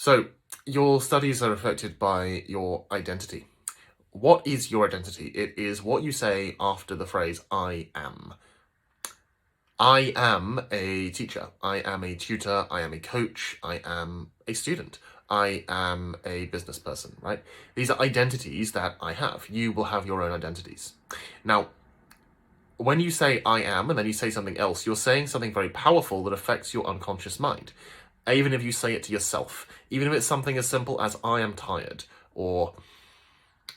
So, your studies are affected by your identity. What is your identity? It is what you say after the phrase, I am. I am a teacher. I am a tutor. I am a coach. I am a student. I am a business person, right? These are identities that I have. You will have your own identities. Now, when you say I am and then you say something else, you're saying something very powerful that affects your unconscious mind. Even if you say it to yourself, even if it's something as simple as I am tired, or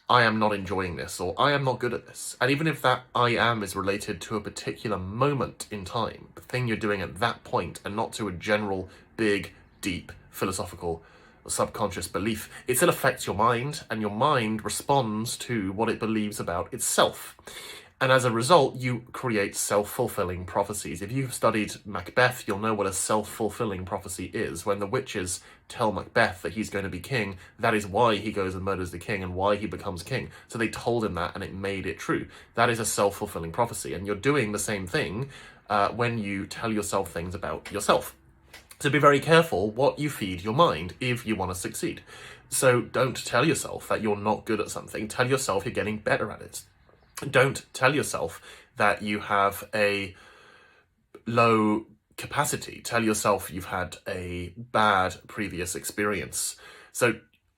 I am not enjoying this, or I am not good at this. And even if that I am is related to a particular moment in time, the thing you're doing at that point, and not to a general, big, deep, philosophical, or subconscious belief, it still affects your mind, and your mind responds to what it believes about itself. And as a result, you create self-fulfilling prophecies. If you've studied Macbeth, you'll know what a self-fulfilling prophecy is. When the witches tell Macbeth that he's going to be king, that is why he goes and murders the king and why he becomes king. So they told him that and it made it true. That is a self-fulfilling prophecy. And you're doing the same thing when you tell yourself things about yourself. So be very careful what you feed your mind if you want to succeed. So don't tell yourself that you're not good at something. Tell yourself you're getting better at it. Don't tell yourself that you have a low capacity. Tell yourself you've had a bad previous experience. So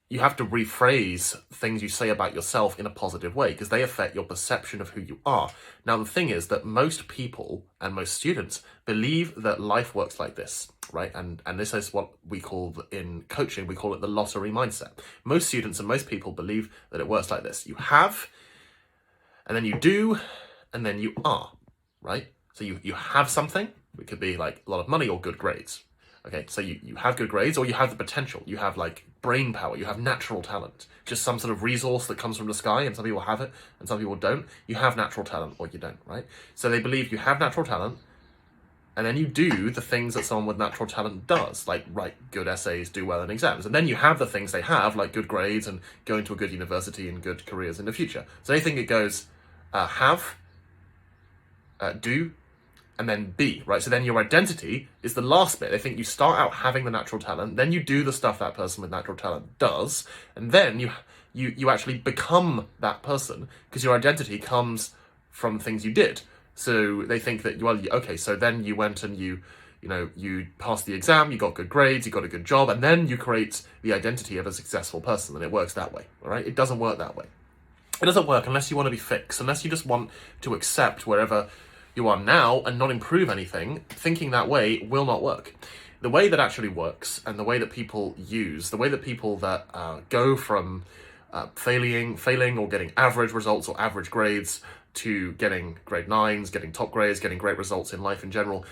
you have to rephrase things you say about yourself in a positive way because they affect your perception of who you are. Now, the thing is that most people and most students believe that life works like this, right? And this is what we call, in coaching, we call it the lottery mindset. Most students and most people believe that it works like this. You have, and then you do, and then you are, right? So you have something, it could be like a lot of money or good grades. Okay, so you have good grades or you have the potential. You have like brain power, you have natural talent. Just some sort of resource that comes from the sky, and some people have it and some people don't. You have natural talent or you don't, right? So they believe you have natural talent, and then you do the things that someone with natural talent does, like write good essays, do well in exams. And then you have the things they have, like good grades and going to a good university and good careers in the future. So they think it goes have, do, and then be, right? So then your identity is the last bit. They think you start out having the natural talent, then you do the stuff that person with natural talent does, and then you actually become that person because your identity comes from things you did. So they think that, well, okay, so then you went and you passed the exam, you got good grades, you got a good job, and then you create the identity of a successful person, and it works that way, all right? It doesn't work that way. It doesn't work unless you want to be fixed, unless you just want to accept wherever you are now and not improve anything. Thinking that way will not work. The way that actually works, and the way that people use, the way that people that go from failing or getting average results or average grades to getting grade 9s, getting top grades, getting great results in life in general,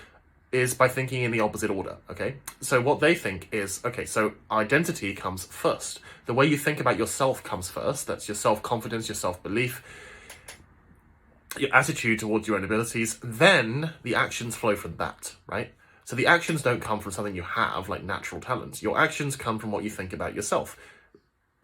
is by thinking in the opposite order, okay? So what they think is, okay, so identity comes first. The way you think about yourself comes first. That's your self-confidence, your self-belief, your attitude towards your own abilities. Then the actions flow from that, right? So the actions don't come from something you have, like natural talents. Your actions come from what you think about yourself.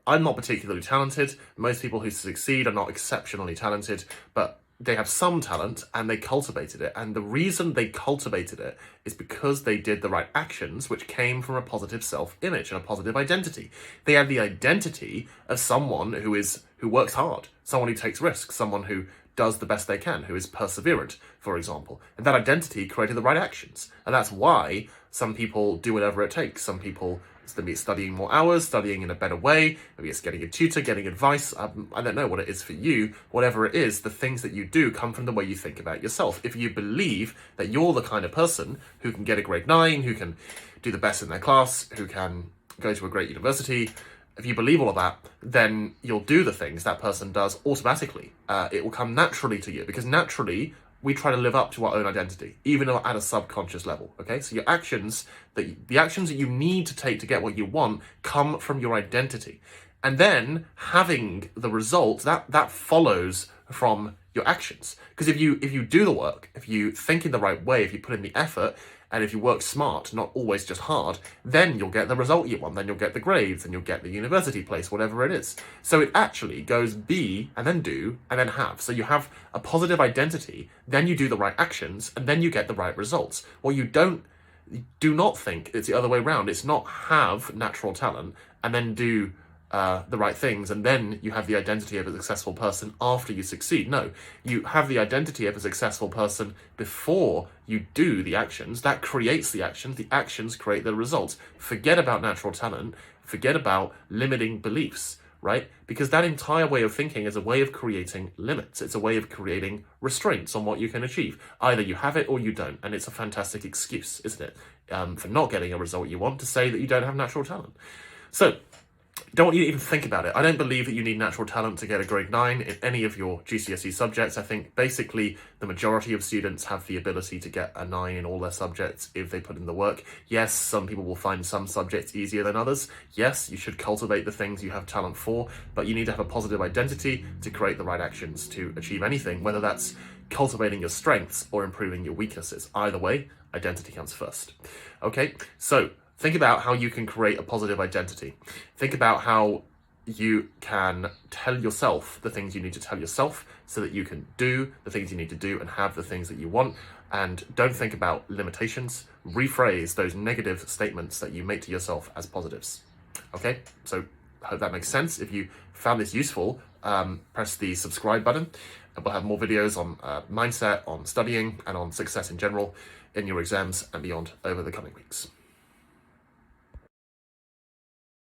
I'm not particularly talented. Most people who succeed are not exceptionally talented, but they have some talent and they cultivated it. And the reason they cultivated it is because they did the right actions, which came from a positive self-image and a positive identity. They had the identity of someone who works hard, someone who takes risks, someone who does the best they can, who is perseverant, for example. And that identity created the right actions. And that's why some people do whatever it takes. Some people be studying more hours, studying in a better way, maybe it's getting a tutor, getting advice. I don't know what it is for you. Whatever it is, the things that you do come from the way you think about yourself. If you believe that you're the kind of person who can get a grade 9, who can do the best in their class, who can go to a great university, if you believe all of that, then you'll do the things that person does automatically. It will come naturally to you, because naturally we try to live up to our own identity, even at a subconscious level, okay? So your actions, the actions that you need to take to get what you want come from your identity. And then having the results, that follows from your actions. Because if you do the work, if you think in the right way, if you put in the effort, and if you work smart, not always just hard, then you'll get the result you want, then you'll get the grades, and you'll get the university place, whatever it is. So it actually goes be, and then do, and then have. So you have a positive identity, then you do the right actions, and then you get the right results. What you don't Do not think it's the other way around. It's not have natural talent and then do the right things, and then you have the identity of a successful person after you succeed. No, you have the identity of a successful person before you do the actions. That creates the actions. The actions create the results. Forget about natural talent. Forget about limiting beliefs, right? Because that entire way of thinking is a way of creating limits. It's a way of creating restraints on what you can achieve. Either you have it or you don't, and it's a fantastic excuse, isn't it, for not getting a result you want, to say that you don't have natural talent. So, don't want you to even think about it. I don't believe that you need natural talent to get a grade 9 in any of your GCSE subjects. I think basically the majority of students have the ability to get a 9 in all their subjects if they put in the work. Yes, some people will find some subjects easier than others. Yes, you should cultivate the things you have talent for, but you need to have a positive identity to create the right actions to achieve anything, whether that's cultivating your strengths or improving your weaknesses. Either way, identity comes first. Okay, so think about how you can create a positive identity. Think about how you can tell yourself the things you need to tell yourself so that you can do the things you need to do and have the things that you want. And don't think about limitations. Rephrase those negative statements that you make to yourself as positives. Okay, so I hope that makes sense. If you found this useful, press the subscribe button. And we'll have more videos on mindset, on studying, and on success in general in your exams and beyond over the coming weeks.